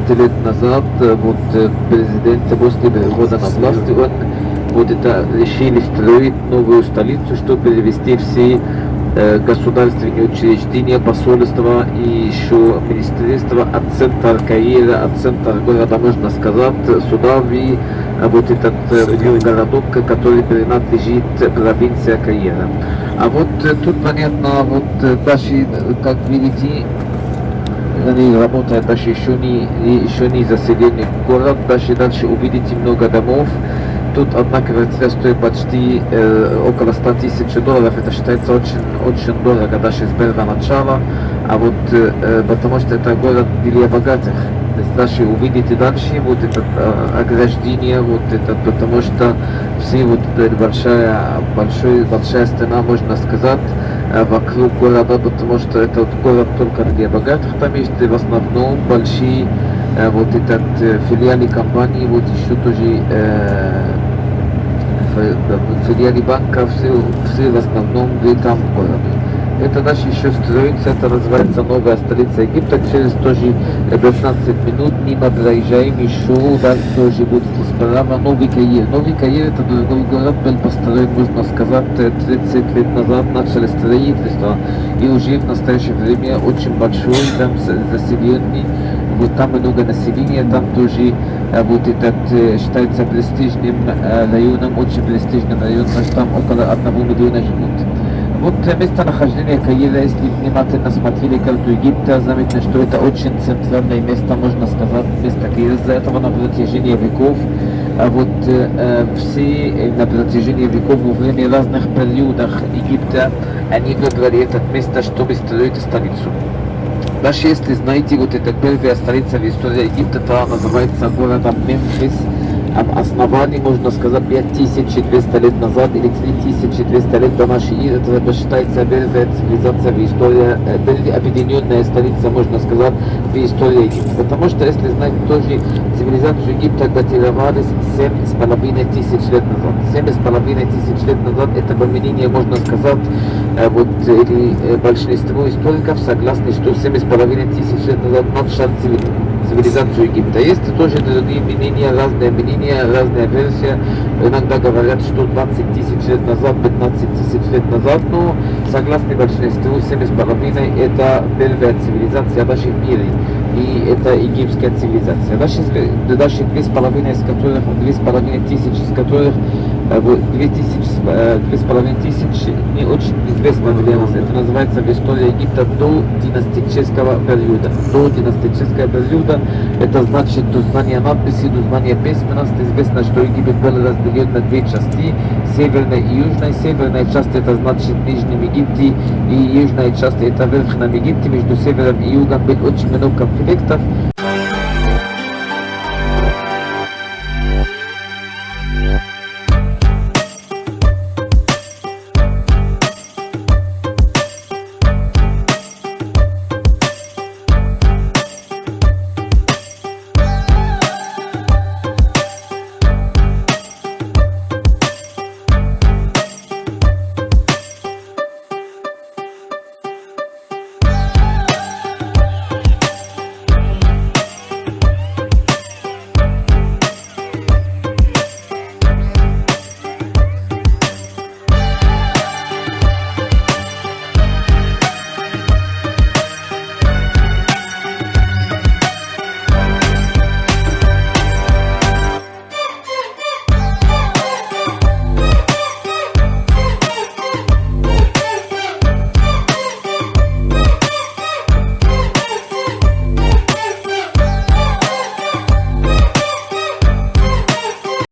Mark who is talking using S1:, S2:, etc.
S1: лет назад президент после перехода на власть, он решили строить новую столицу, чтобы перевести все государственные учреждения, посольства и еще министерства от центра Каира, от центра города, можно сказать, сюда в этот городок, который принадлежит провинции Каира. А тут понятно, даже, как видите, они работают даже еще не заселенный город, даже дальше увидите много домов. Тут одна квартира стоит почти около 100 тысяч долларов, это считается очень дорого даже с первого начала, потому что это город для богатых. То есть даже увидите дальше это ограждение, потому что все большая стена, можно сказать, вокруг города, потому что это город только для богатых, там есть в основном большие филиалы компании, еще тоже филиалы банков, все в основном в этом городе. Это дальше еще строится, это называется новая столица Египта, через тоже 15 минут мимо проезжаем еще, дальше тоже будет справа Новый Каир. Новый Каир это другой город, был построен, можно сказать, 30 лет назад начали строительство, и уже в настоящее время очень большой, там заселенный, там много населения, там тоже этот считается престижным районом, очень престижным районом, там около 1 миллиона живут. Местонахождение Каира, если внимательно смотрели карту Египта, заметно, что это очень центральное место, можно сказать, место Каира, из-за этого на протяжении веков, все на протяжении веков во время разных периодов Египта, они выбрали это место, чтобы строить столицу. Даже если знаете, это первая столица в истории Египта, то называется городом Мемфис. Об основании, можно сказать, 5200 лет назад или 3200 лет до нашей эры, это считается первая цивилизация в истории, первая объединенная столица, можно сказать, в истории Египта. Потому что, если знаете, тоже цивилизацию Египта датировались 7500 лет назад. 7500 лет назад это мнение, можно сказать, или большинство историков согласны, что 7500 лет назад начал цивилизацию Египта. Есть тоже другие мнения, разные версии. Иногда говорят, что 20 тысяч лет назад, 15 тысяч лет назад, но согласно большинству 7,5 это первая цивилизация даже в мире. И это египетская цивилизация. Даже 2,5 тысяч из которых 2,5 тысяч не очень известно для нас. Это называется в истории Египта до династического периода. До династического периода это значит до знания надписи, до знания письменности. Известно, что Египет был разделен на две части, северной и южной. Северная часть это значит в Нижнем Египте, и южная часть это в Верхнем Египте. Между севером и югом было очень много конфликтов.